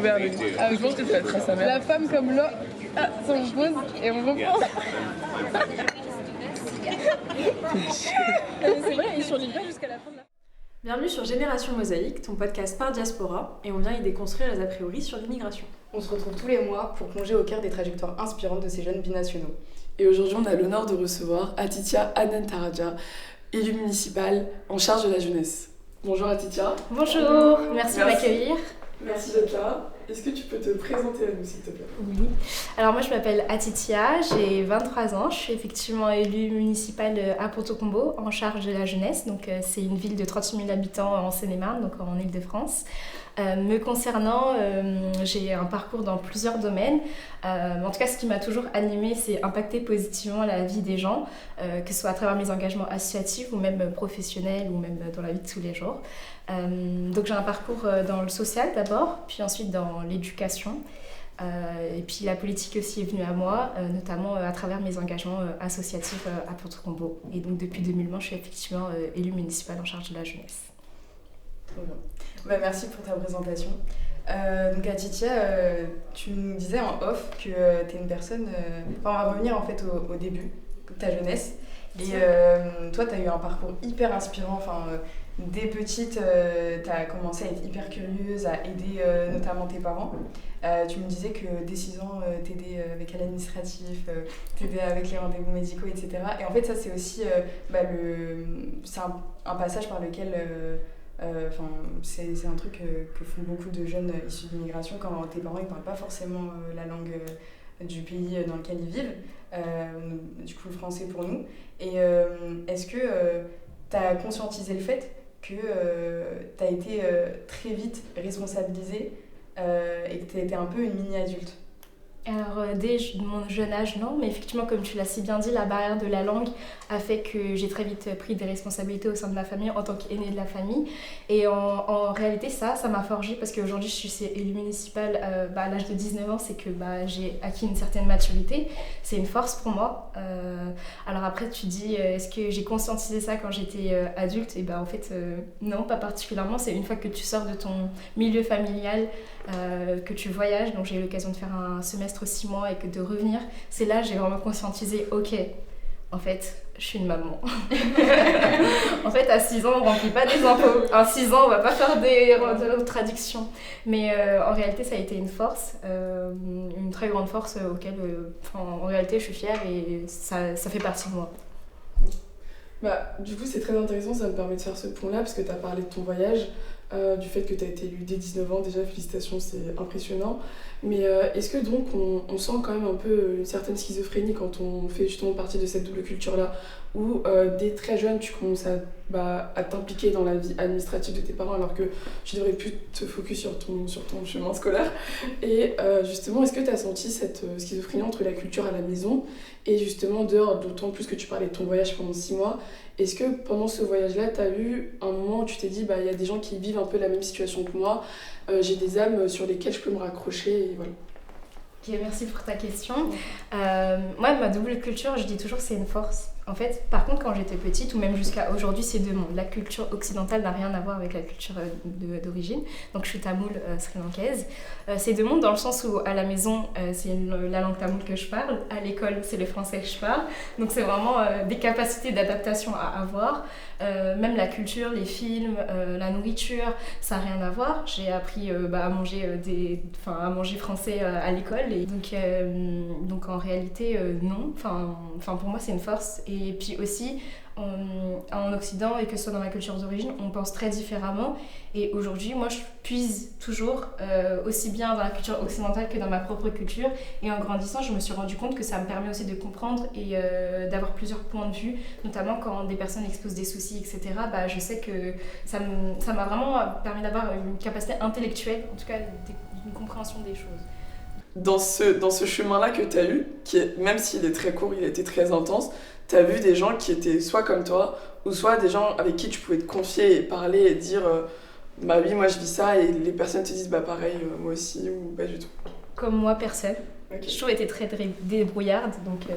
gouverne. Ah, je pense que ça va être sa mère. La femme comme l'homme. Ah, ça on pose et on reprend. C'est vrai, il survit pas jusqu'à la fin de la... Bienvenue sur Génération Mosaïque, ton podcast par diaspora, et on vient y déconstruire les a priori sur l'immigration. On se retrouve tous les mois pour plonger au cœur des trajectoires inspirantes de ces jeunes binationaux. Et aujourd'hui, on a l'honneur de recevoir Atitia Anantaraja, élue municipale en charge de la jeunesse. Bonjour Atitia. Bonjour, merci de m'accueillir. Merci d'être là. Est-ce que tu peux te présenter à nous, s'il te plaît ? Oui. Alors moi je m'appelle Atitia, j'ai 23 ans, je suis effectivement élue municipale à Ponto-Combo en charge de la jeunesse. Donc c'est une ville de 36 000 habitants en Seine-et-Marne, donc en Île-de-France. Me concernant, j'ai un parcours dans plusieurs domaines. En tout cas, ce qui m'a toujours animée, c'est impacter positivement la vie des gens, que ce soit à travers mes engagements associatifs ou même professionnels ou même dans la vie de tous les jours. Donc j'ai un parcours dans le social d'abord, puis ensuite dans l'éducation. Et puis la politique aussi est venue à moi, notamment à travers mes engagements associatifs à Ponto-Combo. Et donc depuis 2020, je suis effectivement élue municipale en charge de la jeunesse. Trop bien. Bah, merci pour ta présentation. Donc Atitia, tu nous disais en off que tu es une personne... on va revenir en fait au début de ta jeunesse. Et toi, tu as eu un parcours hyper inspirant. Dès petite, tu as commencé à être hyper curieuse, à aider notamment tes parents. Tu me disais que dès 6 ans, t'aidais avec l'administratif, t'aidais avec les rendez-vous médicaux, etc. Et en fait, ça, c'est aussi c'est un passage par lequel... c'est un truc que font beaucoup de jeunes issus d'immigration quand tes parents ne parlent pas forcément la langue du pays dans lequel ils vivent, du coup le français pour nous. Et est-ce que tu as conscientisé le fait que tu as été très vite responsabilisée et que tu étais un peu une mini-adulte? Alors dès mon jeune âge, non, mais effectivement, comme tu l'as si bien dit, la barrière de la langue a fait que j'ai très vite pris des responsabilités au sein de ma famille en tant qu'aînée de la famille. Et en réalité, ça m'a forgée parce qu'aujourd'hui, je suis élue municipale à l'âge de 19 ans, c'est que j'ai acquis une certaine maturité. C'est une force pour moi. Alors après, tu dis, est-ce que j'ai conscientisé ça quand j'étais adulte? Et en fait, non, pas particulièrement. C'est une fois que tu sors de ton milieu familial, que tu voyages. Donc j'ai eu l'occasion de faire un semestre 6 mois et que de revenir, c'est là que j'ai vraiment conscientisé, ok, en fait, je suis une maman. En fait, à 6 ans, on ne remplit pas des impôts. À 6 ans, on ne va pas faire de traductions. Mais en réalité, ça a été une force, une très grande force auquel, en réalité, je suis fière et ça fait partie de moi. Du coup, c'est très intéressant, ça me permet de faire ce point-là, parce que tu as parlé de ton voyage, du fait que tu as été élue dès 19 ans, déjà, félicitations, c'est impressionnant. Mais est-ce que donc on sent quand même un peu une certaine schizophrénie quand on fait justement partie de cette double culture-là, où dès très jeune, tu commences à t'impliquer dans la vie administrative de tes parents, alors que tu devrais plus te focus sur ton chemin scolaire. Et justement, est-ce que tu as senti cette schizophrénie entre la culture à la maison et justement dehors, d'autant plus que tu parlais de ton voyage pendant 6 mois. Est-ce que pendant ce voyage-là, tu as eu un moment où tu t'es dit, il y a des gens qui vivent un peu la même situation que moi, j'ai des âmes sur lesquelles je peux me raccrocher, et voilà. Ok, merci pour ta question. Moi, ma double culture, je dis toujours que c'est une force. En fait, par contre, quand j'étais petite, ou même jusqu'à aujourd'hui, c'est deux mondes. La culture occidentale n'a rien à voir avec la culture d'origine. Donc, je suis tamoule sri-lankaise. C'est deux mondes dans le sens où, à la maison, c'est la langue tamoule que je parle. À l'école, c'est le français que je parle. Donc, c'est vraiment des capacités d'adaptation à avoir. Même la culture, les films, la nourriture, ça n'a rien à voir. J'ai appris à manger français à l'école. Et donc, en réalité, non. Pour moi, c'est une force. Et puis aussi, en Occident, et que ce soit dans ma culture d'origine, on pense très différemment. Et aujourd'hui, moi, je puise toujours aussi bien dans la culture occidentale que dans ma propre culture. Et en grandissant, je me suis rendu compte que ça me permet aussi de comprendre et d'avoir plusieurs points de vue, notamment quand des personnes exposent des soucis, etc. Je sais que ça m'a vraiment permis d'avoir une capacité intellectuelle, en tout cas une compréhension des choses. Dans ce chemin-là que tu as eu, même s'il est très court, il a été très intense, tu as vu des gens qui étaient soit comme toi, ou soit des gens avec qui tu pouvais te confier et parler et dire oui, moi je vis ça, et les personnes te disent pareil, moi aussi, ou pas du tout. Comme moi, personne. Okay. J'ai toujours été très débrouillarde, donc j'ai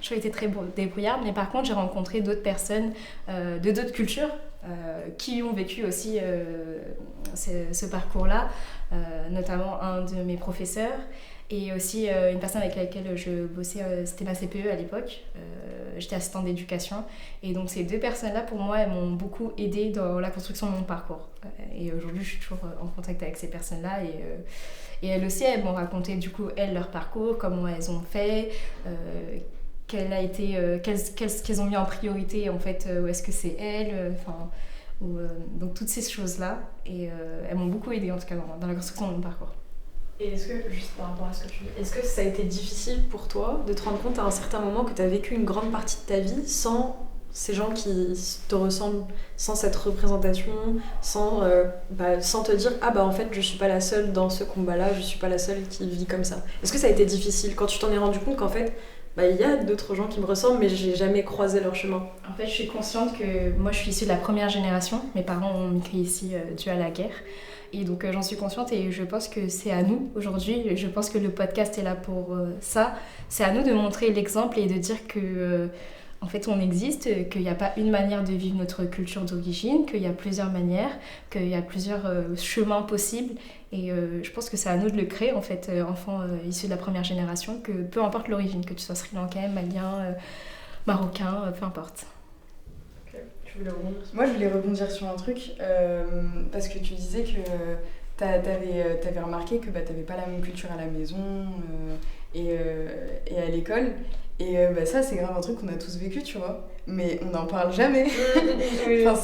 toujours été très débrouillarde, mais par contre j'ai rencontré d'autres personnes de d'autres cultures qui ont vécu aussi ce parcours-là. notamment un de mes professeurs et aussi une personne avec laquelle je bossais, c'était ma CPE à l'époque. J'étais assistante d'éducation et donc ces 2 personnes-là pour moi elles m'ont beaucoup aidée dans la construction de mon parcours et aujourd'hui je suis toujours en contact avec ces personnes-là et elles aussi elles m'ont raconté du coup elles leur parcours, comment elles ont fait, qu'elles ont mis en priorité en fait, où est-ce que c'est elles, donc toutes ces choses-là et elles m'ont beaucoup aidée en tout cas dans la construction de mon parcours. Et est-ce que, juste par rapport à ce que tu dis, est-ce que ça a été difficile pour toi de te rendre compte à un certain moment que tu as vécu une grande partie de ta vie sans ces gens qui te ressemblent, sans cette représentation, sans te dire « Ah bah en fait je suis pas la seule dans ce combat-là, je suis pas la seule qui vit comme ça ». Est-ce que ça a été difficile quand tu t'en es rendu compte qu'en fait il y a d'autres gens qui me ressemblent mais j'ai jamais croisé leur chemin? En fait je suis consciente que moi je suis issue de la première génération, mes parents ont migré ici dû à la guerre. Et donc j'en suis consciente et je pense que c'est à nous aujourd'hui, je pense que le podcast est là pour ça, c'est à nous de montrer l'exemple et de dire que en fait on existe, qu'il n'y a pas une manière de vivre notre culture d'origine, qu'il y a plusieurs manières, qu'il y a plusieurs chemins possibles et je pense que c'est à nous de le créer en fait, enfants issus de la première génération, que peu importe l'origine, que tu sois sri-lankais, malien, marocain, peu importe. Moi, je voulais rebondir sur un truc, parce que tu disais que t'avais remarqué que t'avais pas la même culture à la maison et à l'école. Et ça, c'est grave un truc qu'on a tous vécu, tu vois. Mais on n'en parle jamais. Enfin,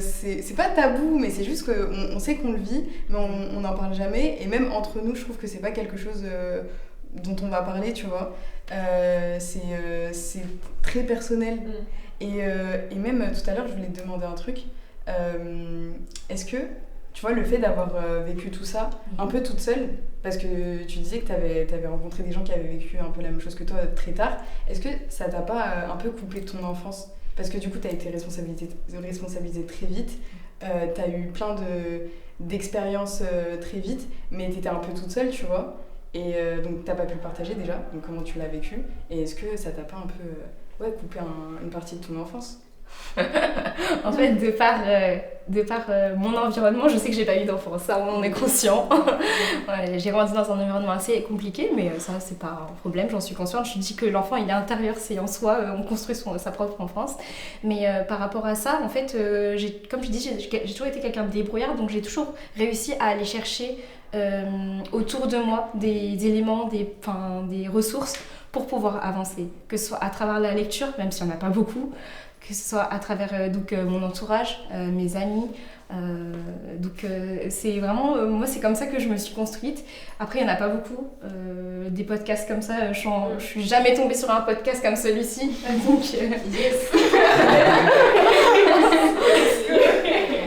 c'est pas tabou, mais c'est juste qu'on sait qu'on le vit, mais on n'en parle jamais. Et même entre nous, je trouve que c'est pas quelque chose dont on va parler, tu vois. C'est très personnel. Et même tout à l'heure, je voulais te demander un truc. Est-ce que, tu vois, le fait d'avoir vécu tout ça un peu toute seule, parce que tu disais que t'avais rencontré des gens qui avaient vécu un peu la même chose que toi très tard, est-ce que ça t'a pas un peu coupé de ton enfance? Parce que du coup, t'as été responsabilisée très vite, t'as eu plein d'expériences très vite, mais t'étais un peu toute seule, tu vois. Et donc t'as pas pu le partager déjà, donc comment tu l'as vécu? Et est-ce que ça t'a pas un peu coupé une partie de ton enfance? En fait, de par mon environnement, je sais que j'ai pas eu d'enfance, ça on en est conscient. Ouais, j'ai grandi dans un environnement assez compliqué, mais ça c'est pas un problème, j'en suis consciente. Je dis que l'enfant il est intérieur, c'est en soi, on construit sa propre enfance. Mais par rapport à ça, en fait, comme je dis, j'ai toujours été quelqu'un de débrouillard, donc j'ai toujours réussi à aller chercher autour de moi des éléments, des ressources pour pouvoir avancer, que ce soit à travers la lecture, même s'il n'y en a pas beaucoup, que ce soit à travers mon entourage, mes amis. C'est vraiment, moi c'est comme ça que je me suis construite. Après il n'y en a pas beaucoup, des podcasts comme ça, je suis jamais tombée sur un podcast comme celui-ci. Donc, yes.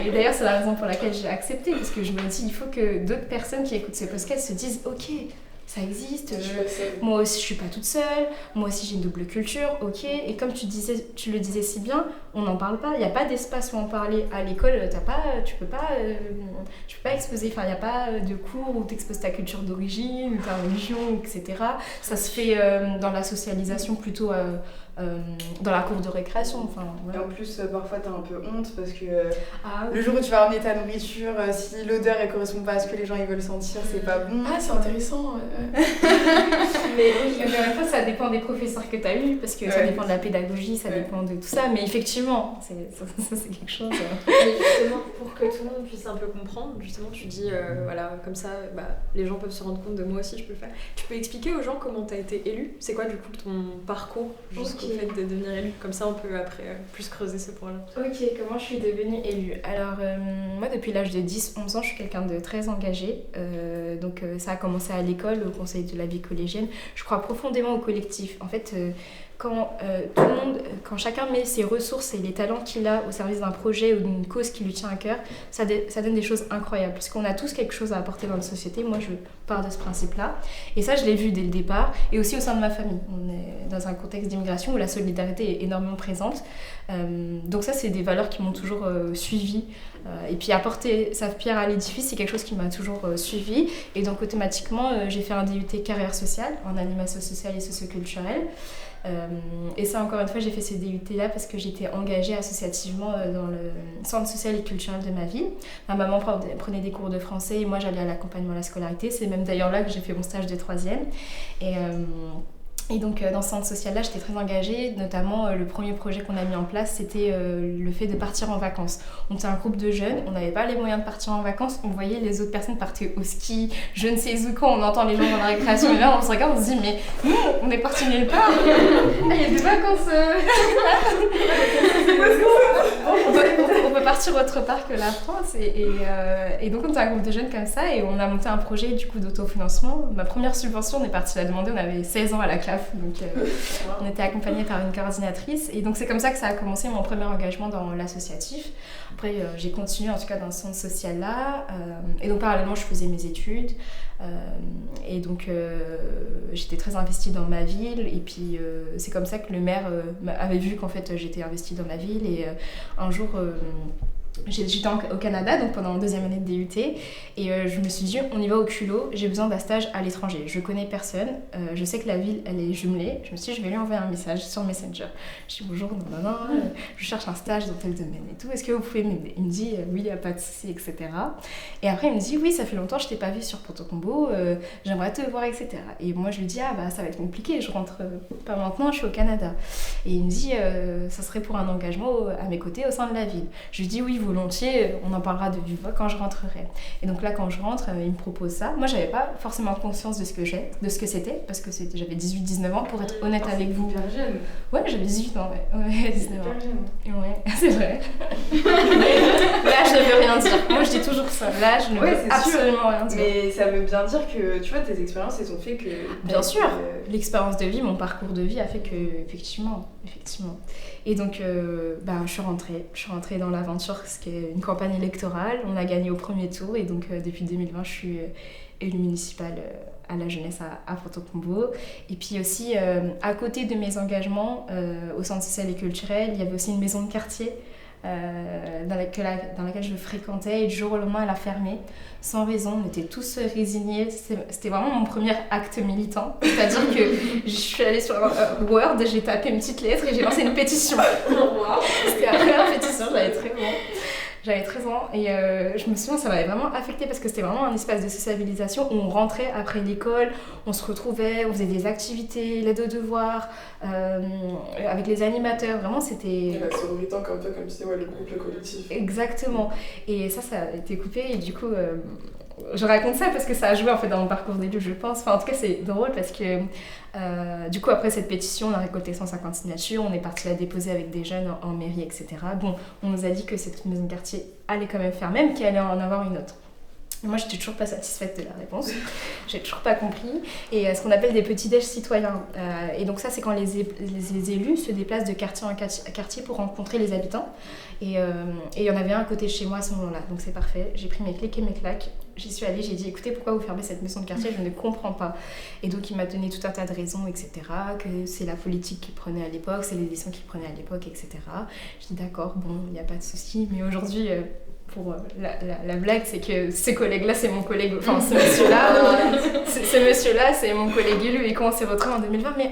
Et d'ailleurs c'est la raison pour laquelle j'ai accepté, parce que je me dis il faut que d'autres personnes qui écoutent ces podcasts se disent ok, ça existe, moi aussi je suis pas toute seule, moi aussi j'ai une double culture, ok. Et comme tu le disais si bien, on n'en parle pas, il n'y a pas d'espace où en parler. À l'école, tu peux pas exposer, enfin il n'y a pas de cours où tu exposes ta culture d'origine, ta religion, etc. Ça se fait dans la socialisation plutôt dans la cour de récréation. Enfin, voilà. Et en plus, parfois t'as un peu honte parce que le jour où tu vas ramener ta nourriture, si l'odeur elle correspond pas à ce que les gens ils veulent sentir, c'est pas bon. Ah, c'est intéressant. Mais en même temps, ça dépend des professeurs que tu as eus, parce que ça dépend de la pédagogie, ça dépend de tout ça. Mais effectivement, c'est quelque chose. Mais justement, pour que tout le monde puisse un peu comprendre, justement, tu dis, voilà, comme ça, les gens peuvent se rendre compte de moi aussi, je peux le faire. Tu peux expliquer aux gens comment tu as été élue? C'est quoi, du coup, ton parcours jusqu'au fait de devenir élue? Comme ça, on peut après plus creuser ce point-là. Ok, comment je suis devenue élue? Alors, moi, depuis l'âge de 10-11 ans, je suis quelqu'un de très engagé. Donc, ça a commencé à l'école, au conseil de la vie collégienne. Je crois profondément au collectif. En fait, quand chacun met ses ressources et les talents qu'il a au service d'un projet ou d'une cause qui lui tient à cœur, ça donne des choses incroyables. Parce qu'on a tous quelque chose à apporter dans la société. Moi, je pars de ce principe-là. Et ça, je l'ai vu dès le départ. Et aussi au sein de ma famille. On est dans un contexte d'immigration où la solidarité est énormément présente. Donc ça, c'est des valeurs qui m'ont toujours suivie. Et puis apporter sa pierre à l'édifice, c'est quelque chose qui m'a toujours suivie. Et donc automatiquement, j'ai fait un DUT carrière sociale en animation sociale et socioculturelle. Et ça, encore une fois, j'ai fait ce DUT-là parce que j'étais engagée associativement dans le centre social et culturel de ma ville. Ma maman prenait des cours de français et moi, j'allais à l'accompagnement à la scolarité. C'est même d'ailleurs là que j'ai fait mon stage de 3e. Et donc dans ce centre social-là, j'étais très engagée, notamment le premier projet qu'on a mis en place, c'était le fait de partir en vacances. On était un groupe de jeunes, on n'avait pas les moyens de partir en vacances, on voyait les autres personnes partir au ski, je ne sais où, quand on entend les gens dans la récréation, et là on se regarde, on se dit mais nous, on est partis nulle part, il y a des vacances, on peut partir autre part que la France, et donc on était un groupe de jeunes comme ça, et on a monté un projet du coup d'autofinancement. Ma première subvention, on est parti la demander, on avait 16 ans à la CLAF. Donc on était accompagnés par une coordinatrice et donc c'est comme ça que ça a commencé mon premier engagement dans l'associatif. Après j'ai continué en tout cas dans ce centre social là et donc parallèlement je faisais mes études et donc j'étais très investie dans ma ville et puis c'est comme ça que le maire avait vu qu'en fait j'étais investie dans ma ville et un jour j'étais au Canada, donc pendant la 2e année de DUT, et je me suis dit, on y va au culot, j'ai besoin d'un stage à l'étranger. Je connais personne, je sais que la ville, elle est jumelée. Je me suis dit, je vais lui envoyer un message sur Messenger. Je dis, bonjour, non, je cherche un stage dans tel domaine et tout, est-ce que vous pouvez m'aider? Il me dit, oui, il n'y a pas de souci, etc. Et après, il me dit, oui, ça fait longtemps que je t'ai pas vu sur Porto Combo, j'aimerais te voir, etc. Et moi, je lui dis, ah bah ça va être compliqué, je rentre pas maintenant, je suis au Canada. Et il me dit, ça serait pour un engagement à mes côtés au sein de la ville. Je lui dis, oui, volontiers, on en parlera de vive voix quand je rentrerai. Et donc là, quand je rentre, il me propose ça. Moi, j'avais pas forcément conscience de ce que c'était, parce que j'avais 18-19 ans, pour être honnête avec vous. Hyper jeune. Ouais, j'avais 18 ans, ouais 19 ans. Hyper jeune. Ouais, c'est vrai. Là, je ne veux rien dire. Moi, je dis toujours ça. Là, je ne veux absolument rien dire. Mais ça veut bien dire que, tu vois, tes expériences, elles ont fait que... Bien sûr, l'expérience de vie, mon parcours de vie a fait que, effectivement. Et donc, je suis rentrée dans l'aventure, ce qui est une campagne électorale. On a gagné au premier tour et donc depuis 2020, je suis élue municipale à la jeunesse à Porto Combo. Et puis aussi, à côté de mes engagements au centre social et culturel, il y avait aussi une maison de quartier dans laquelle je fréquentais et du jour au lendemain elle a fermé sans raison. On était tous résignés. C'était vraiment mon premier acte militant, c'est-à-dire que je suis allée sur Word, j'ai tapé une petite lettre et j'ai lancé une pétition. C'était la première pétition, j'avais 13 ans et je me souviens, ça m'avait vraiment affectée parce que c'était vraiment un espace de sociabilisation où on rentrait après l'école, on se retrouvait, on faisait des activités, l'aide aux devoirs, avec les animateurs, vraiment c'était... Et la sororité encore un peu comme tu sais, le groupe, le collectif. Exactement, et ça a été coupé et du coup... je raconte ça parce que ça a joué en fait dans mon parcours d'élu, je pense. Enfin, en tout cas, c'est drôle parce que du coup, après cette pétition, on a récolté 150 signatures, on est parti la déposer avec des jeunes en mairie, etc. Bon, on nous a dit que cette maison de quartier allait quand même faire, même qu'il allait en avoir une autre. Moi, j'étais toujours pas satisfaite de la réponse. J'ai toujours pas compris. Et ce qu'on appelle des petits déj citoyens. Et donc ça, c'est quand les élus se déplacent de quartier en quartier pour rencontrer les habitants. Et il y en avait un à côté de chez moi à ce moment-là. Donc c'est parfait. J'ai pris mes clics et mes claques. J'y suis allée, j'ai dit, écoutez, pourquoi vous fermez cette maison de quartier? Je ne comprends pas. Et donc il m'a donné tout un tas de raisons, etc. Que c'est la politique qu'il prenait à l'époque, c'est les décisions qu'il prenait à l'époque, etc. Je dis d'accord, bon, il n'y a pas de souci. Mais aujourd'hui... pour la blague, c'est que ces collègues-là, c'est mon collègue, enfin ce monsieur-là, c'est mon collègue élu et quand on s'est retrouvés en 2020, mais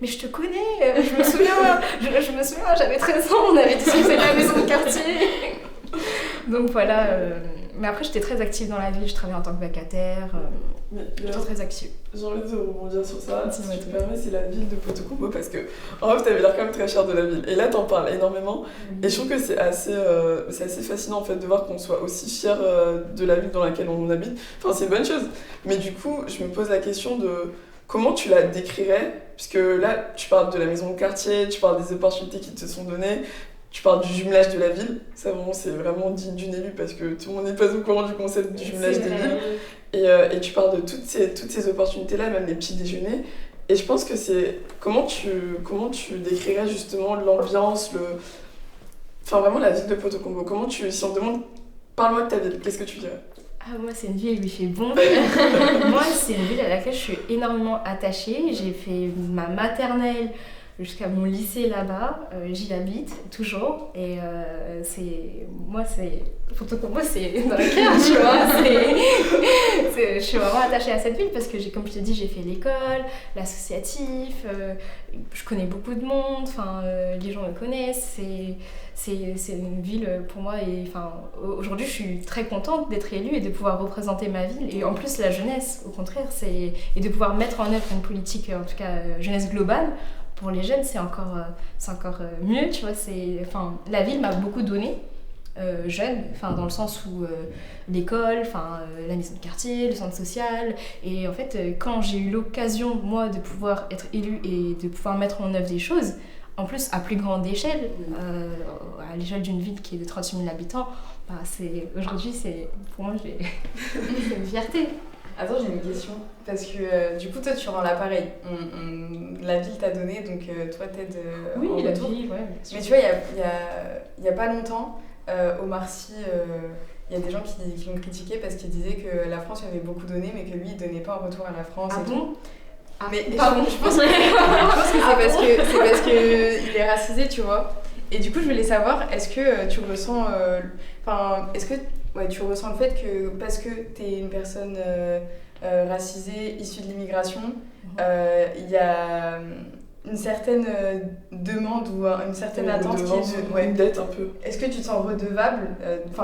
je te connais, je me souviens, j'avais 13 ans, on avait discuté de la maison de quartier. Donc voilà, mais après j'étais très active dans la ville, je travaillais en tant que vacataire, j'étais très active. J'ai envie de rebondir sur ça, si tu me permets, c'est la ville de Porto Combo parce que en fait t'avais l'air quand même très fière de la ville et là t'en parles énormément et je trouve que c'est assez fascinant en fait de voir qu'on soit aussi fier de la ville dans laquelle on habite, enfin c'est une bonne chose, mais du coup je me pose la question de comment tu la décrirais, puisque là tu parles de la maison de quartier, tu parles des opportunités qui te sont données, tu parles du jumelage de la ville, ça vraiment c'est vraiment digne d'une élue parce que tout le monde n'est pas au courant du concept du jumelage des villes. Et tu parles de toutes ces opportunités-là, même les petits déjeuners. Et je pense que c'est... Comment tu décrirais justement l'ambiance, enfin vraiment la ville de Porto Combo? Si on te demande, parle-moi de ta ville, qu'est-ce que tu dirais? Ah, moi, c'est une ville où il fait bon. Moi, c'est une ville à laquelle je suis énormément attachée. J'ai fait ma maternelle jusqu'à mon lycée là-bas. J'y habite toujours et moi c'est dans le cœur, tu vois. Je suis vraiment attachée à cette ville parce que comme je te dis, j'ai fait l'école, l'associatif, je connais beaucoup de monde, les gens me connaissent. C'est une ville pour moi et aujourd'hui je suis très contente d'être élue et de pouvoir représenter ma ville et en plus la jeunesse au contraire et de pouvoir mettre en œuvre une politique en tout cas jeunesse globale pour les jeunes c'est encore mieux, tu vois. La ville m'a beaucoup donné jeune, dans le sens où l'école, la maison de quartier, le centre social et en fait quand j'ai eu l'occasion moi de pouvoir être élue et de pouvoir mettre en œuvre des choses en plus à plus grande échelle, à l'échelle d'une ville qui est de 36 000 habitants, aujourd'hui pour moi c'est une fierté. Attends, j'ai une question, parce que du coup toi tu rends l'appareil, la ville t'a donné, donc toi t'aides oui, en la retour. ville, ouais. Mais tu vois, il y a pas longtemps, Omar Sy, il y a des gens qui l'ont critiqué parce qu'il disait que la France lui avait beaucoup donné, mais que lui il donnait pas en retour à la France. Ah bon tout. Mais pardon, je pense que c'est parce que il est racisé, tu vois. Et du coup, je voulais savoir, est-ce que tu ressens, tu ressens le fait que parce que t'es une personne racisée, issue de l'immigration, il y a une certaine demande ou une certaine attente qui est une dette un peu. Est-ce que tu te sens redevable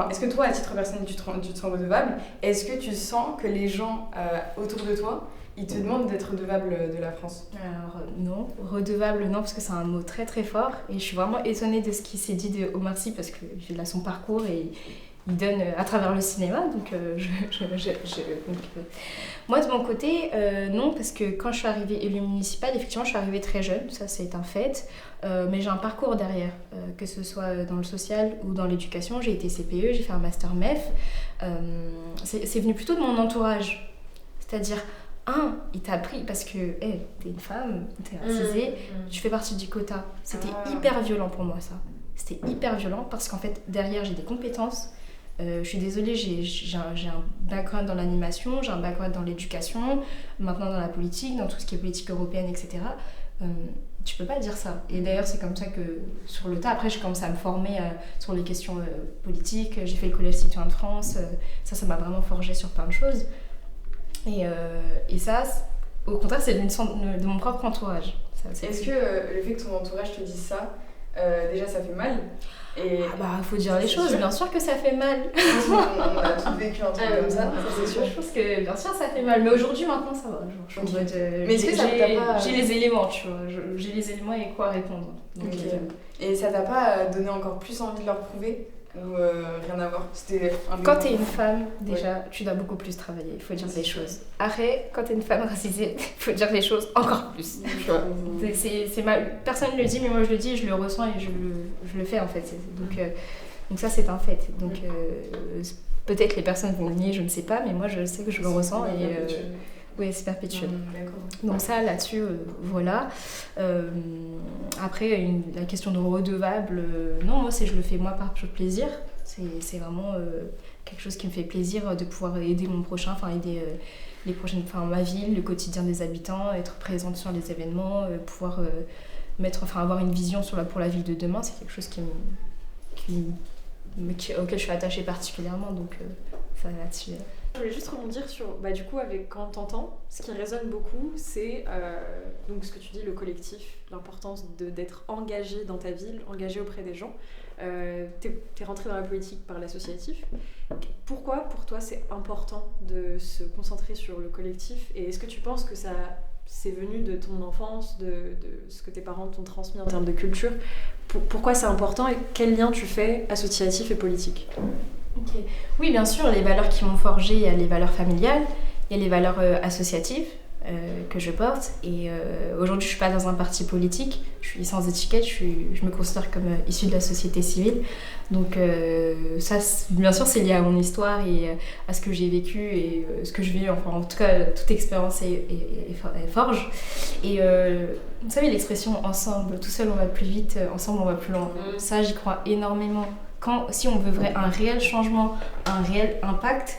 est-ce que toi, à titre personnel, tu te sens redevable? Est-ce que tu sens que les gens autour de toi ils te demandent d'être redevable de la France? Alors non, redevable non, parce que c'est un mot très très fort et je suis vraiment étonnée de ce qui s'est dit de Omar Sy parce que j'ai là son parcours et il donne à travers le cinéma, donc moi de mon côté non, parce que quand je suis arrivée élue municipale, effectivement je suis arrivée très jeune, ça c'est un fait, mais j'ai un parcours derrière, que ce soit dans le social ou dans l'éducation. J'ai été CPE, j'ai fait un master MEF, c'est venu plutôt de mon entourage, c'est-à-dire il t'a appris parce que t'es une femme, t'es racisée, tu fais partie du quota. C'était hyper violent pour moi ça. C'était hyper violent parce qu'en fait derrière j'ai des compétences. Je suis désolée, j'ai un background dans l'animation, j'ai un background dans l'éducation, maintenant dans la politique, dans tout ce qui est politique européenne, etc. Tu peux pas dire ça. Et d'ailleurs c'est comme ça que sur le tas, après j'ai commencé à me former sur les questions politiques, j'ai fait le collège citoyen de France, ça m'a vraiment forgé sur plein de choses. Et ça, au contraire, c'est de mon propre entourage. Est-ce que le fait que ton entourage te dise ça, déjà ça fait mal? Faut dire les choses, bien sûr que ça fait mal. On a tous vécu un truc comme ça c'est sûr. Je pense que bien sûr ça fait mal, mais aujourd'hui maintenant ça va. Mais est-ce que ça t'a pas... J'ai les éléments, tu vois, j'ai les éléments et quoi répondre. Donc, Et ça t'a pas donné encore plus envie de leur prouver? Ou rien à voir? Quand t'es une femme, déjà, tu dois beaucoup plus travailler, il faut dire les choses. Après, quand t'es une femme racisée, il faut dire les choses encore plus. Personne ne le dit, mais moi je le dis, je le ressens et je le fais en fait. Donc ça c'est un fait. Donc peut-être les personnes vont le nier, je ne sais pas, mais moi je sais que je le ressens et oui, c'est perpétuel. Donc ça là-dessus, voilà. Après la question de redevable, non, moi je le fais moi par plaisir. C'est vraiment quelque chose qui me fait plaisir de pouvoir aider mon prochain, aider les prochaines, ma ville, le quotidien des habitants, être présente sur les événements, pouvoir avoir une vision pour la ville de demain, c'est quelque chose auquel je suis attachée particulièrement, donc ça là-dessus. Je voulais juste rebondir sur, du coup, quand t'entends, ce qui résonne beaucoup, c'est donc ce que tu dis, le collectif, l'importance d'être engagé dans ta ville, engagé auprès des gens. T'es rentré dans la politique par l'associatif. Pourquoi, pour toi, c'est important de se concentrer sur le collectif? Et est-ce que tu penses que c'est venu de ton enfance, de ce que tes parents t'ont transmis en termes de culture? Pourquoi c'est important et quel lien tu fais associatif et politique? Okay. Oui, bien sûr, les valeurs qui m'ont forgée, il y a les valeurs familiales, il y a les valeurs associatives que je porte. Et aujourd'hui, je ne suis pas dans un parti politique, je suis sans étiquette, je me considère comme issue de la société civile. Donc ça, bien sûr, c'est lié à mon histoire et à ce que j'ai vécu et ce que je vis. Enfin, en tout cas, toute expérience est forge. Et vous savez, l'expression « ensemble, tout seul on va plus vite, ensemble on va plus loin ». Ça, j'y crois énormément. Si on veut un réel changement, un réel impact,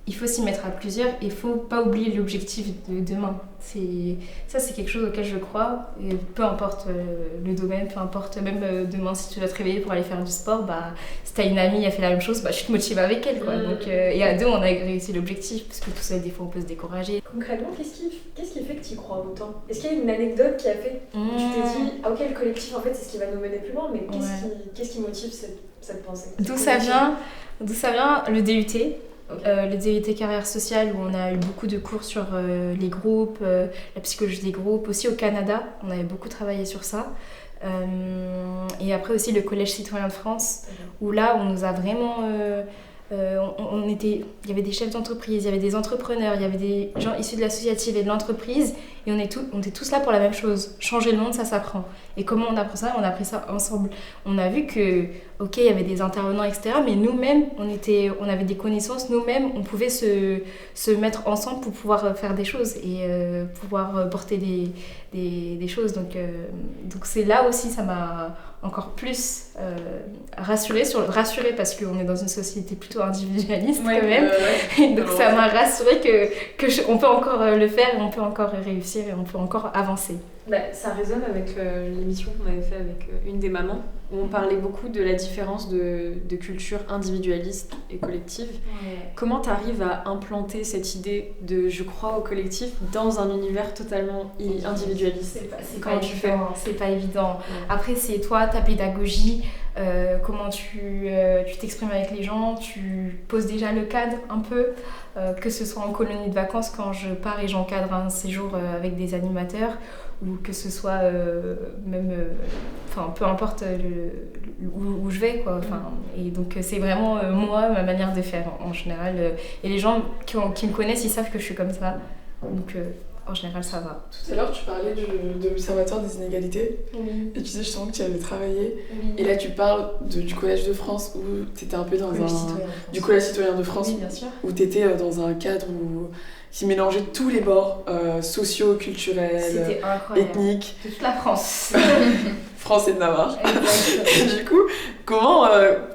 il faut s'y mettre à plusieurs et il faut pas oublier l'objectif de demain. Ça, c'est quelque chose auquel je crois. Et peu importe le domaine, peu importe, même demain, si tu dois te réveiller pour aller faire du sport, si t'as une amie qui a fait la même chose, tu te motives avec elle, quoi. Donc, et à deux, on a réussi l'objectif, parce que tout seul, des fois, on peut se décourager. Concrètement, qu'est-ce qui fait que tu y crois autant? Est-ce qu'il y a une anecdote qui a fait que tu t'es dit, ah, ok, le collectif, en fait, c'est ce qui va nous mener plus loin, mais qu'est-ce qui motive cette pensée? D'où ça vient le DUT. Le DUT carrière sociale où on a eu beaucoup de cours sur les groupes, la psychologie des groupes, aussi au Canada, on avait beaucoup travaillé sur ça. Et après aussi le Collège citoyen de France, où là on nous a vraiment... il y avait des chefs d'entreprise, il y avait des entrepreneurs, il y avait des gens issus de l'associative et de l'entreprise, et on était tous là pour la même chose. Changer le monde, ça s'apprend. Et comment on apprend ça? On a appris ça ensemble. On a vu que, ok, il y avait des intervenants, etc., mais nous-mêmes, on avait des connaissances, nous-mêmes, on pouvait se mettre ensemble pour pouvoir faire des choses et pouvoir porter des choses. Donc c'est là aussi, ça m'a encore plus rassurée parce qu'on est dans une société plutôt individualiste quand même. Donc ça m'a rassurée qu'on peut encore le faire, on peut encore réussir et on peut encore avancer. Ça résonne avec l'émission qu'on avait fait avec une des mamans, où on parlait beaucoup de la différence de culture individualiste et collective. Comment tu arrives à implanter cette idée de je crois au collectif dans un univers totalement individualiste? C'est pas évident. Après, c'est toi, ta pédagogie, comment tu t'exprimes avec les gens, tu poses déjà le cadre un peu, que ce soit en colonie de vacances quand je pars et j'encadre un séjour avec des animateurs, ou que ce soit peu importe où je vais, quoi. Et donc c'est vraiment moi, ma manière de faire en général. Et les gens qui me connaissent, ils savent que je suis comme ça. Donc en général, ça va. Tout à l'heure, tu parlais de l'Observatoire des inégalités. Et tu disais justement que tu avais travaillé. Et là, tu parles du Collège de France où tu étais un peu dans du Collège citoyen de France. Oui, bien sûr. Où tu étais dans un cadre qui mélangeait tous les bords, sociaux, culturels, ethniques. De toute la France. France et de Navarre. Et du coup, comment,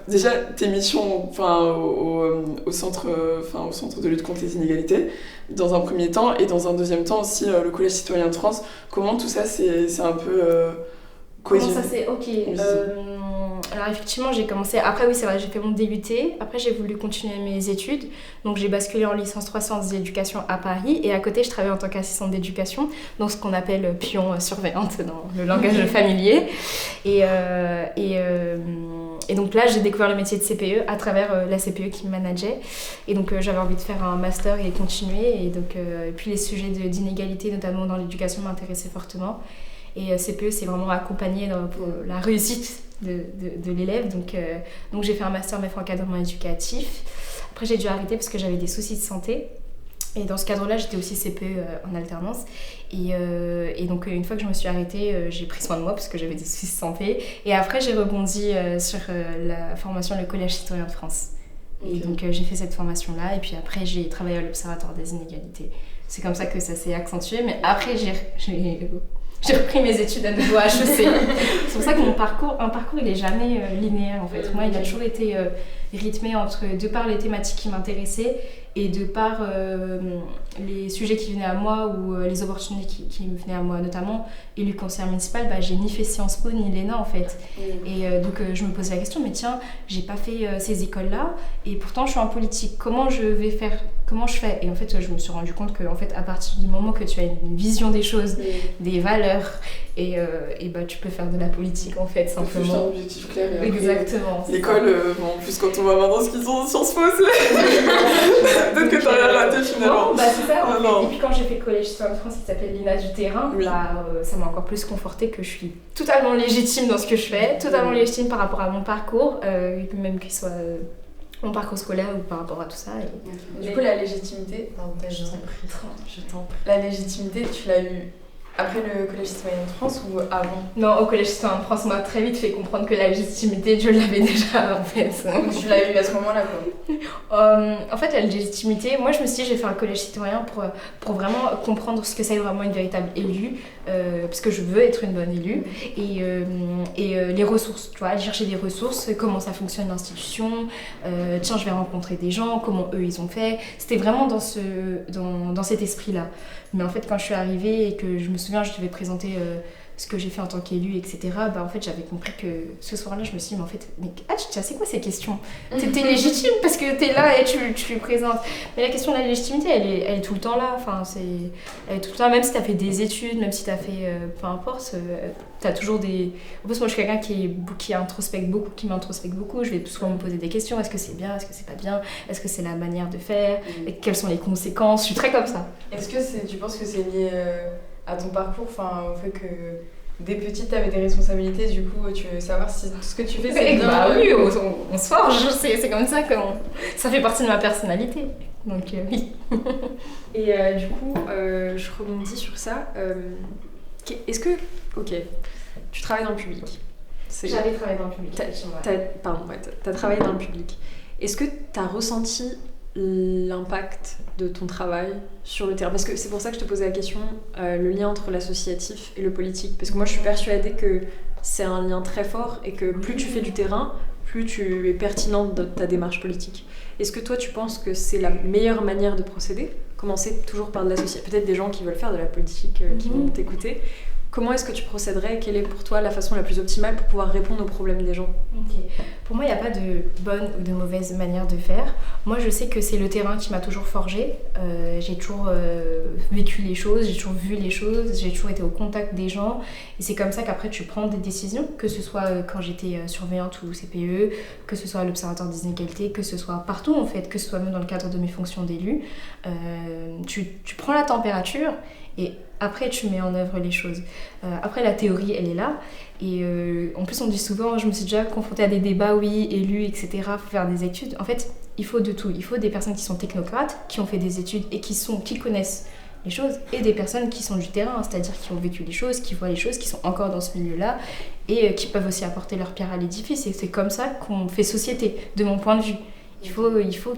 déjà, tes missions au centre de lutte contre les inégalités, dans un premier temps, et dans un deuxième temps aussi, le Collège citoyen de France, comment tout ça c'est un peu cohésionné? Comment ça c'est... Ok. Alors effectivement, j'ai commencé... Après oui, c'est vrai, j'ai fait mon DUT. Après, j'ai voulu continuer mes études. Donc j'ai basculé en licence 3 sciences d'éducation à Paris. Et à côté, je travaille en tant qu'assistante d'éducation. Donc ce qu'on appelle pion surveillante dans le langage familier. Et donc là, j'ai découvert le métier de CPE à travers la CPE qui me manageait. Et donc j'avais envie de faire un master et continuer. Et puis les sujets d'inégalité, notamment dans l'éducation, m'intéressaient fortement. Et CPE, c'est vraiment accompagné pour la réussite de l'élève. Donc j'ai fait un master MEF encadrement éducatif. Après, j'ai dû arrêter parce que j'avais des soucis de santé. Et dans ce cadre-là, j'étais aussi CPE en alternance. Et donc, une fois que je me suis arrêtée, j'ai pris soin de moi parce que j'avais des soucis de santé. Et après, j'ai rebondi sur la formation Le Collège citoyen de France. Et donc, j'ai fait cette formation-là. Et puis après, j'ai travaillé à l'Observatoire des inégalités. C'est comme ça que ça s'est accentué. Mais après, j'ai repris mes études à nouveau à HEC. C'est pour ça que mon parcours, il n'est jamais linéaire en fait. Moi, il a toujours été rythmé de par les thématiques qui m'intéressaient et de par les sujets qui venaient à moi ou les opportunités qui me venaient à moi, notamment élu conseillère municipale, j'ai ni fait Sciences Po ni l'ENA en fait. Et donc je me posais la question, mais tiens, j'ai pas fait ces écoles-là et pourtant je suis en politique, comment je fais? Et en fait je me suis rendu compte que en fait, à partir du moment que tu as une vision des choses, des valeurs, et tu peux faire de la politique en fait, simplement. Il faut un objectif clair. Et exactement. L'école, en plus quand on va maintenant ce qu'ils sont en Sciences Po, peut-être que t'as rien raté finalement. Non, c'est ça. Et puis quand j'ai fait le Collège citoyen de France qui s'appelle l'INA du terrain, ça m'a encore plus conforté que je suis totalement légitime dans ce que je fais, totalement légitime par rapport à mon parcours, même qu'il soit mon parcours scolaire ou par rapport à tout ça. Du coup, la légitimité, je t'en prie. La légitimité, tu l'as eu Après le collège citoyen de France ou avant? Non, au collège citoyen de France, on m'a très vite fait comprendre que la légitimité, je l'avais déjà en fait. Donc tu l'as eu à ce moment-là quoi? En fait, la légitimité, moi je me suis dit, j'ai fait un collège citoyen pour vraiment comprendre ce que c'est vraiment une véritable élue, parce que je veux être une bonne élue, et les ressources, tu vois, aller chercher des ressources, comment ça fonctionne l'institution, tiens, je vais rencontrer des gens, comment eux ils ont fait. C'était vraiment dans cet esprit-là. Mais en fait, quand je suis arrivée et que je me souviens, je devais présenter ce que j'ai fait en tant qu'élue, etc., bah en fait, j'avais compris que ce soir-là, je me suis dit, mais en fait, c'est quoi ces questions? T'es légitime parce que t'es là et tu présentes. Mais la question de la légitimité, elle est tout le temps là. Enfin, elle est tout le temps, même si t'as fait des études, même si t'as fait peu importe, t'as toujours des. En plus, moi, je suis quelqu'un qui m'introspecte beaucoup. Je vais souvent me poser des questions. Est-ce que c'est bien? Est-ce que c'est pas bien? Est-ce que c'est la manière de faire? Et quelles sont les conséquences? Je suis très comme ça. Est-ce que tu penses que c'est lié à ton parcours, enfin au fait que dès petite t'avais des responsabilités, du coup tu veux savoir si tout ce que tu fais c'est bien? Bah oui, on se forge, c'est comme ça que ça fait partie de ma personnalité. Donc oui. Et du coup, je rebondis sur ça. Est-ce que, ok, tu travailles dans le public? J'avais travaillé dans le public. T'as travaillé dans le public. Est-ce que t'as ressenti l'impact de ton travail sur le terrain? Parce que c'est pour ça que je te posais la question, le lien entre l'associatif et le politique. Parce que moi, je suis persuadée que c'est un lien très fort et que plus tu fais du terrain, plus tu es pertinente dans ta démarche politique. Est-ce que toi, tu penses que c'est la meilleure manière de procéder? Commencer toujours par de l'associatif. Peut-être des gens qui veulent faire de la politique qui vont t'écouter. Comment est-ce que tu procéderais? Quelle est pour toi la façon la plus optimale pour pouvoir répondre aux problèmes des gens? Pour moi, il n'y a pas de bonne ou de mauvaise manière de faire. Moi, je sais que c'est le terrain qui m'a toujours forgée. J'ai toujours vécu les choses, j'ai toujours vu les choses, j'ai toujours été au contact des gens. Et c'est comme ça qu'après, tu prends des décisions, que ce soit quand j'étais surveillante ou CPE, que ce soit à l'Observatoire des inégalités, que ce soit partout en fait, que ce soit même dans le cadre de mes fonctions d'élu. Tu prends la température et après tu mets en œuvre les choses. Après la théorie elle est là et en plus on dit souvent, je me suis déjà confrontée à des débats, oui, élus, etc., faut faire des études. En fait il faut de tout, il faut des personnes qui sont technocrates, qui ont fait des études et qui connaissent les choses, et des personnes qui sont du terrain, c'est-à-dire qui ont vécu les choses, qui voient les choses, qui sont encore dans ce milieu-là et qui peuvent aussi apporter leur pierre à l'édifice. Et c'est comme ça qu'on fait société, de mon point de vue. Il faut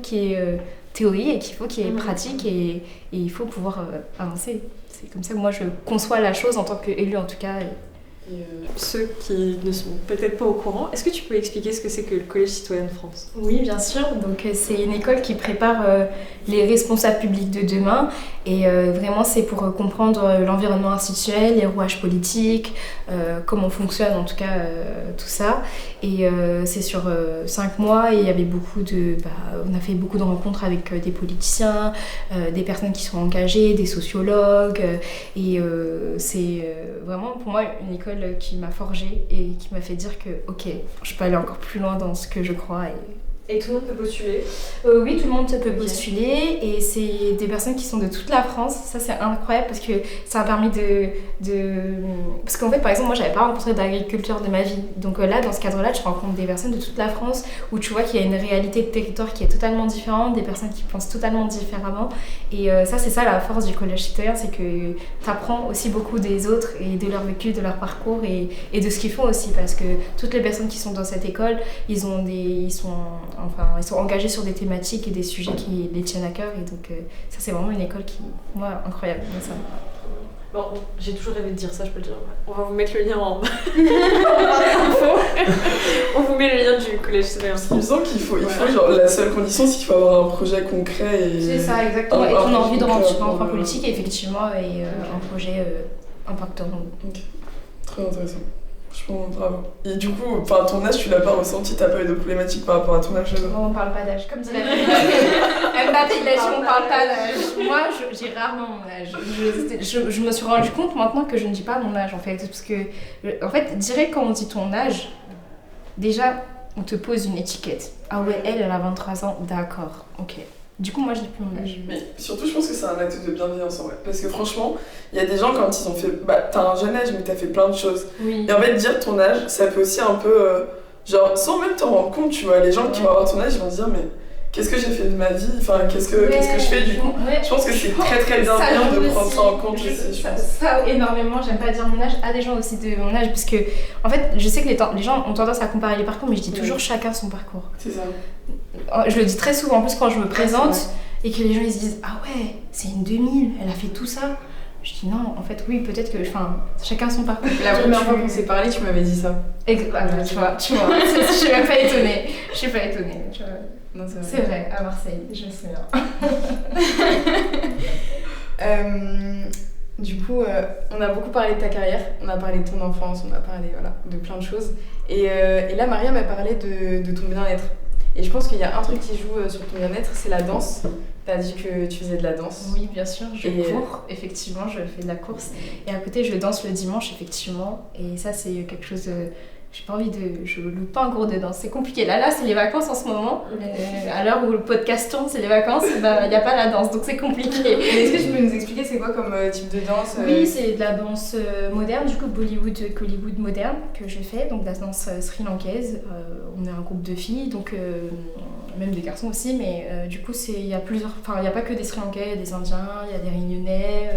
qu'il y ait théorie et qu'il faut qu'il y ait pratique et il faut pouvoir avancer. C'est comme ça que moi je conçois la chose en tant qu'élue en tout cas. Ceux qui ne sont peut-être pas au courant, est-ce que tu peux expliquer ce que c'est que le Collège citoyen de France? Oui, bien sûr. Donc, c'est une école qui prépare les responsables publics de demain. Et vraiment, c'est pour comprendre l'environnement institutionnel, les rouages politiques, comment fonctionne en tout cas tout ça. Et c'est sur 5 mois et il y avait on a fait beaucoup de rencontres avec des politiciens, des personnes qui sont engagées, des sociologues. Et c'est vraiment pour moi une école qui m'a forgée et qui m'a fait dire que ok, je peux aller encore plus loin dans ce que je crois. Et tout le monde peut postuler? Oui, tout le monde peut postuler et c'est des personnes qui sont de toute la France. Ça, c'est incroyable parce que ça a permis Parce qu'en fait, par exemple, moi, j'avais pas rencontré d'agriculteurs de ma vie. Donc là, dans ce cadre-là, tu rencontres des personnes de toute la France où tu vois qu'il y a une réalité de territoire qui est totalement différente, des personnes qui pensent totalement différemment. Et ça, c'est ça la force du collège citoyen, c'est que tu apprends aussi beaucoup des autres et de leur vécu, de leur parcours et de ce qu'ils font aussi. Parce que toutes les personnes qui sont dans cette école, ils sont engagés sur des thématiques et des sujets qui les tiennent à cœur. Et donc ça, c'est vraiment une école qui, moi, incroyable. Ça. Bon, j'ai toujours rêvé de dire ça, je peux le dire. On va vous mettre le lien en bas. On vous met le lien du collège citoyen. Il me semble qu'il faut genre, la seule condition, c'est qu'il faut avoir un projet concret. C'est ça, exactement. Et qu'on a envie de rentrer dans un politique, effectivement, et un projet impactant. Ok, très intéressant. Franchement, bravo. Et du coup, ton âge, tu l'as pas ressenti, t'as pas eu de problématique par rapport à ton âge? On parle pas d'âge, comme dirait Mbappé, il a dit on parle pas d'âge. Moi, j'ai rarement mon âge. Je me suis rendu compte maintenant que je ne dis pas mon âge en fait. Parce que, en fait, direct quand on dit ton âge, déjà, on te pose une étiquette. Ah ouais, elle a 23 ans, d'accord, ok. Du coup, moi, je dis plus mon âge. Mais surtout, je pense que c'est un acte de bienveillance en vrai. Parce que franchement, il y a des gens quand ils ont fait. T'as un jeune âge, mais t'as fait plein de choses. Oui. Et en fait, dire ton âge, ça peut aussi un peu. Genre, sans même t'en rendre compte, tu vois, les gens qui vont avoir ton âge, ils vont se dire, mais qu'est-ce que j'ai fait de ma vie, enfin qu'est-ce que je fais du coup. Je pense que c'est très très bien de prendre ça en compte aussi. Ça énormément, j'aime pas dire mon âge à des gens aussi de mon âge parce que en fait je sais que les gens ont tendance à comparer les parcours mais je dis toujours chacun son parcours. C'est ça. Je le dis très souvent en plus quand je me présente et que les gens ils se disent ah ouais c'est une 2000, elle a fait tout ça. Je dis non, en fait oui peut-être que chacun son parcours. La première fois qu'on s'est parlé tu m'avais dit ça. Tu vois, je suis même pas étonnée. Tu vois. Non, c'est vrai, à Marseille, je me souviens. Du coup, on a beaucoup parlé de ta carrière, on a parlé de ton enfance, on a parlé de plein de choses. Et là, Maria m'a parlé de ton bien-être. Et je pense qu'il y a un truc qui joue sur ton bien-être, c'est la danse. Tu as dit que tu faisais de la danse. Oui, bien sûr, je cours, effectivement, je fais de la course. Et à côté, je danse le dimanche, effectivement. Et ça, c'est quelque chose... J'ai pas envie de... Je loupe pas un cours de danse, c'est compliqué. Là, c'est les vacances en ce moment. À l'heure où le podcast tourne, c'est les vacances, il n'y a pas la danse, donc c'est compliqué. Mais est-ce que tu peux nous expliquer c'est quoi comme type de danse Oui, c'est de la danse moderne, du coup Bollywood moderne que je fais, donc de la danse sri-lankaise. On est un groupe de filles, donc même des garçons aussi, mais du coup il y a plusieurs... Enfin, il n'y a pas que des Sri-Lankais, il y a des Indiens, il y a des Réunionnais,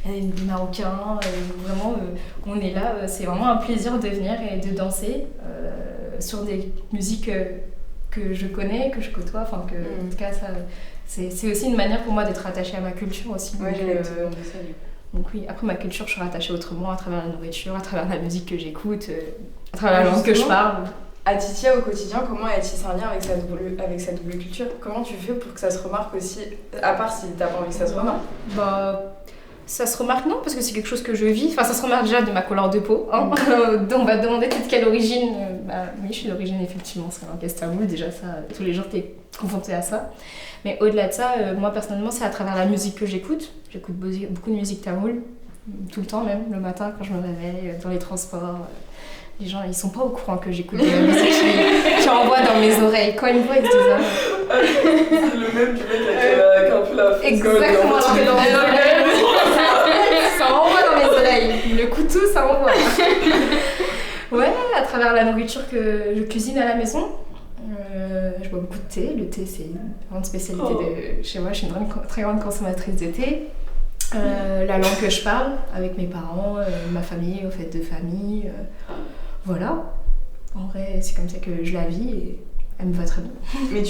il y a des Marocains. Vraiment, on est là, c'est vraiment un plaisir de venir et de danser sur des musiques que je connais, que je côtoie, en tout cas ça, c'est aussi une manière pour moi d'être attachée à ma culture aussi. Ouais, donc oui, après ma culture je suis rattachée autrement à travers la nourriture, à travers la musique que j'écoute, à travers la langue que je parle. Atitia au quotidien, comment elle tisse un lien avec sa double culture? Comment tu fais pour que ça se remarque aussi, à part si t'as pas envie que ça se remarque? Ça se remarque non, parce que c'est quelque chose que je vis. Enfin, ça se remarque déjà de ma couleur de peau. Hein. On va demander de quelle origine. Oui, je suis d'origine effectivement sri-lankaise tamoule. Déjà, ça, tous les jours, t'es confronté à ça. Mais au-delà de ça, moi personnellement, c'est à travers la musique que j'écoute. J'écoute beaucoup de musique tamoule, tout le temps même, le matin quand je me réveille, dans les transports. Les gens, ils sont pas au courant que j'écoute de la musique qui envoie dans mes oreilles. Quand ils me voient, ils se disent c'est le même du mec avec un peu la fesse. Exactement, ça envoie dans mes oreilles. Le couteau, ça envoie. Ouais, à travers la nourriture que je cuisine à la maison. Je bois beaucoup de thé. Le thé, c'est une grande spécialité de chez moi. Je suis une très grande consommatrice de thé. La langue que je parle avec mes parents, ma famille, aux fêtes de famille. Voilà. En vrai, c'est comme ça que je la vis et elle me va très bien. Mais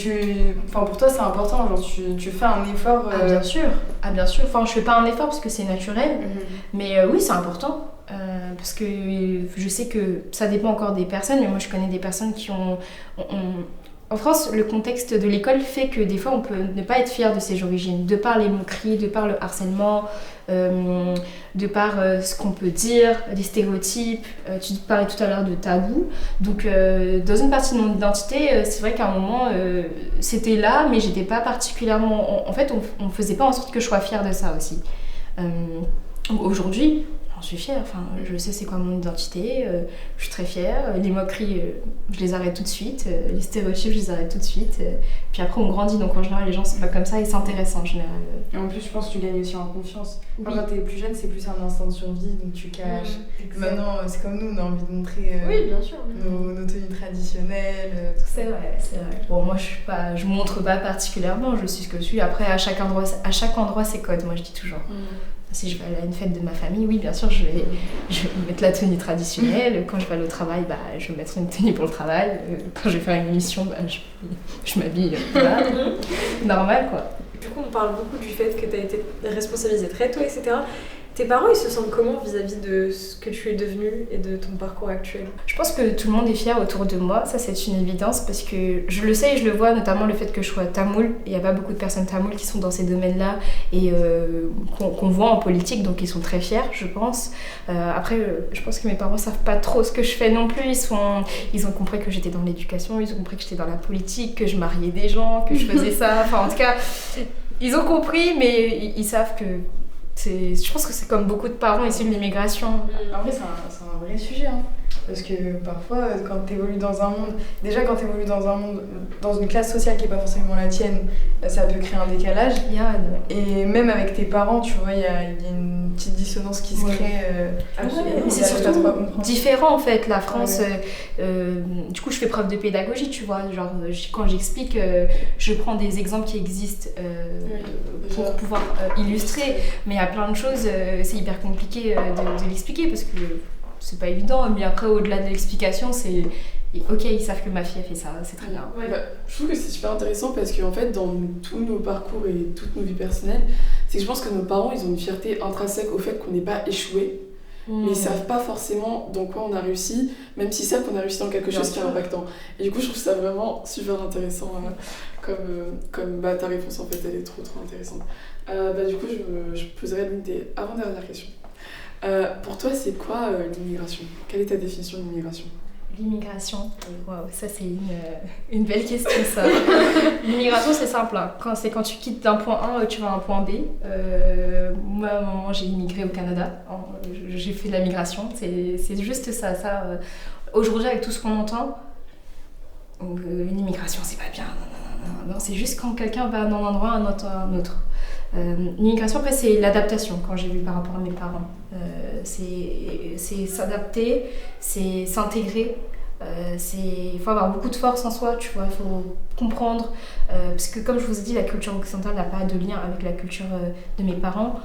pour toi, c'est important, genre tu fais un effort. Bien sûr. Enfin, je fais pas un effort parce que c'est naturel, mais oui, c'est important. Parce que je sais que ça dépend encore des personnes, mais moi je connais des personnes qui ont... En France, le contexte de l'école fait que des fois on peut ne pas être fier de ses origines, de par les moqueries, de par le harcèlement, de par ce qu'on peut dire, des stéréotypes. Tu parlais tout à l'heure de tabou. Donc dans une partie de mon identité, c'est vrai qu'à un moment c'était là, mais j'étais pas particulièrement... En fait, on faisait pas en sorte que je sois fière de ça aussi. Aujourd'hui, j'en suis fière, je sais c'est quoi mon identité, je suis très fière. Les moqueries, je les arrête tout de suite, les stéréotypes, je les arrête tout de suite. Puis après, on grandit, donc en général, les gens sont pas comme ça et s'intéressent en général. Et en plus, je pense que tu gagnes aussi en confiance. Oui. Quand t'es plus jeune, c'est plus un instinct de survie, donc tu caches. Maintenant, c'est comme nous, on a envie de montrer oui, bien sûr. Nos tenues traditionnelles, tout ça. C'est vrai. Bon, moi, je montre pas particulièrement, je suis ce que je suis. Après, à chaque endroit, c'est code, moi, je dis toujours. Si je vais aller à une fête de ma famille, oui, bien sûr, je vais mettre la tenue traditionnelle. Quand je vais aller au travail, je vais mettre une tenue pour le travail. Quand je vais faire une émission, je m'habille normal, quoi. Du coup, on parle beaucoup du fait que tu as été responsabilisée très tôt, etc. Tes parents, ils se sentent comment vis-à-vis de ce que tu es devenue et de ton parcours actuel? Je pense que tout le monde est fier autour de moi, ça c'est une évidence parce que je le sais et je le vois, notamment le fait que je sois tamoule. Il n'y a pas beaucoup de personnes tamoules qui sont dans ces domaines-là et qu'on voit en politique, donc ils sont très fiers, je pense. Après, je pense que mes parents ne savent pas trop ce que je fais non plus. Ils ont compris que j'étais dans l'éducation, ils ont compris que j'étais dans la politique, que je mariais des gens, que je faisais ça. En tout cas, ils ont compris, mais ils savent que... Je pense que c'est comme beaucoup de parents issus de l'immigration. En vrai, c'est un vrai sujet. Parce que parfois, quand tu évolues dans un monde, déjà quand tu évolues dans un monde, dans une classe sociale qui n'est pas forcément la tienne, ça peut créer un décalage. Et même avec tes parents, tu vois, il y a une petite dissonance qui se crée. Mais c'est surtout différent en fait. La France, du coup, je fais preuve de pédagogie, tu vois. Genre, quand j'explique, je prends des exemples qui existent pour pouvoir illustrer. Mais il y a plein de choses, c'est hyper compliqué de l'expliquer parce que c'est pas évident. Mais après, au-delà de l'explication, c'est ok, ils savent que ma fille a fait ça, c'est très bien. Je trouve que c'est super intéressant parce qu'en fait, dans tous nos parcours et toutes nos vies personnelles, c'est que je pense que nos parents, ils ont une fierté intrinsèque au fait qu'on n'ait pas échoué. Mais ils savent pas forcément dans quoi on a réussi, même s'ils savent qu'on a réussi dans quelque chose qui est impactant. Et du coup, je trouve ça vraiment super intéressant, comme ta réponse en fait, elle est trop intéressante. Du coup, je poserai l'une des avant-dernières questions. Pour toi, c'est quoi l'immigration ? Quelle est ta définition de l'immigration ? L'immigration, waouh, ça c'est une belle question ça. L'immigration c'est simple, hein. Quand tu quittes d'un point A, tu vas à un point B. Moi à un moment j'ai immigré au Canada, j'ai fait de la migration, c'est juste ça. Aujourd'hui avec tout ce qu'on entend, une immigration c'est pas bien, non, c'est juste quand quelqu'un va d'un endroit à un autre. L'immigration après c'est l'adaptation quand j'ai vu par rapport à mes parents. C'est s'adapter, c'est s'intégrer, il faut avoir beaucoup de force en soi, tu vois, il faut comprendre, parce que comme je vous ai dit, la culture occidentale n'a pas de lien avec la culture de mes parents,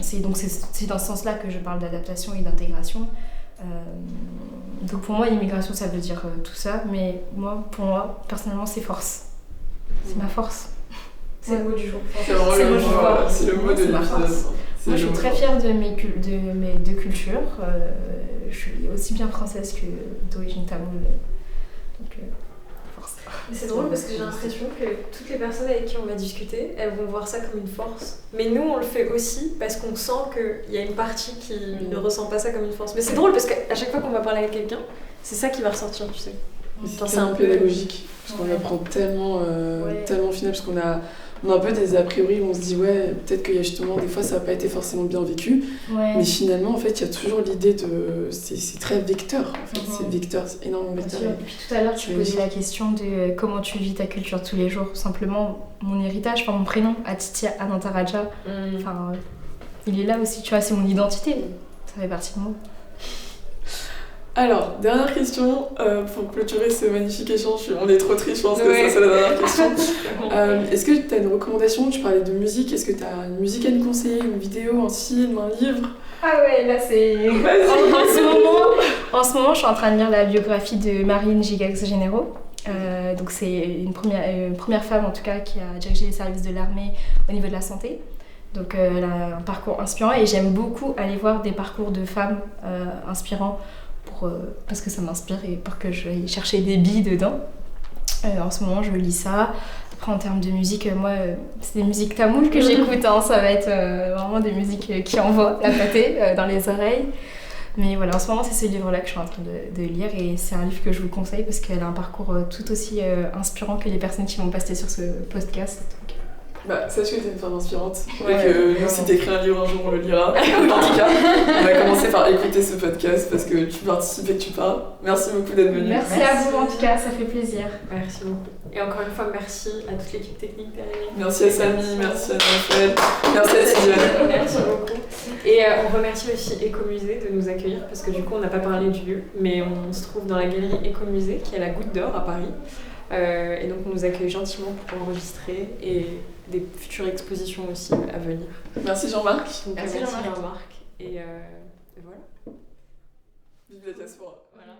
c'est dans ce sens-là que je parle d'adaptation et d'intégration. Donc pour moi, l'immigration, ça veut dire tout ça, mais pour moi, personnellement, c'est force. C'est ma force. C'est le mot du jour. C'est le mot de ma force. Moi, je suis très fière de mes deux cultures. Je suis aussi bien française que d'origine tamoule. Donc, force. Mais c'est drôle parce que j'ai l'impression que toutes les personnes avec qui on va discuter, elles vont voir ça comme une force. Mais nous, on le fait aussi parce qu'on sent qu'il y a une partie qui ne ressent pas ça comme une force. Mais c'est drôle parce qu'à chaque fois qu'on va parler avec quelqu'un, c'est ça qui va ressortir, tu sais. C'est un peu pédagogique, parce qu'on apprend tellement au final, parce qu'on a un peu des a priori où on se dit peut-être qu'il y a justement des fois ça n'a pas été forcément bien vécu, mais finalement en fait il y a toujours l'idée de c'est très vecteur en fait, c'est vecteur, c'est énormément vecteur. Et puis tout à l'heure tu posais la question de comment tu vis ta culture tous les jours, simplement mon héritage, mon prénom Aditya Anantaraja, il est là aussi, tu vois, c'est mon identité, ça fait partie de moi. Alors, dernière question, pour clôturer ce magnifique échange, on est trop tristes, je pense que ça c'est la dernière question. Est-ce que tu as une recommandation ? Tu parlais de musique, est-ce que tu as une musique à nous conseiller, une vidéo, un film, un livre ? Ah ouais, là c'est... En ce moment, je suis en train de lire la biographie de Marine Gigax-Généraux. Donc c'est une première femme en tout cas qui a dirigé les services de l'armée au niveau de la santé. Donc elle a un parcours inspirant et j'aime beaucoup aller voir des parcours de femmes inspirants. Parce que ça m'inspire et pour que je vais chercher des billes dedans. En ce moment, je lis ça. Après, en termes de musique, moi, c'est des musiques tamoules que j'écoute. Ça va être vraiment des musiques qui envoient la pâtée dans les oreilles. Mais voilà, en ce moment, c'est ce livre-là que je suis en train de lire et c'est un livre que je vous conseille parce qu'elle a un parcours tout aussi inspirant que les personnes qui vont passer sur ce podcast. Sache que t'es une femme inspirante et que si t'écris un livre un jour on le lira. En tout cas, on va commencer par écouter ce podcast parce que tu participes et que tu parles. Merci beaucoup d'être venue. Merci à vous en tout cas, ça fait plaisir. Merci beaucoup. Et encore une fois, merci à toute l'équipe technique derrière. Merci à Samy, merci à Raphaël, merci à Sylviane. Merci beaucoup. Et on remercie aussi Écomusée de nous accueillir parce que du coup on n'a pas parlé du lieu, mais on se trouve dans la galerie Écomusée qui est à la Goutte d'Or à Paris. Et donc on nous accueille gentiment pour enregistrer et des futures expositions aussi à venir. Merci Jean-Marc. Merci Jean-Marc. Et voilà. Vive la diaspora. Voilà.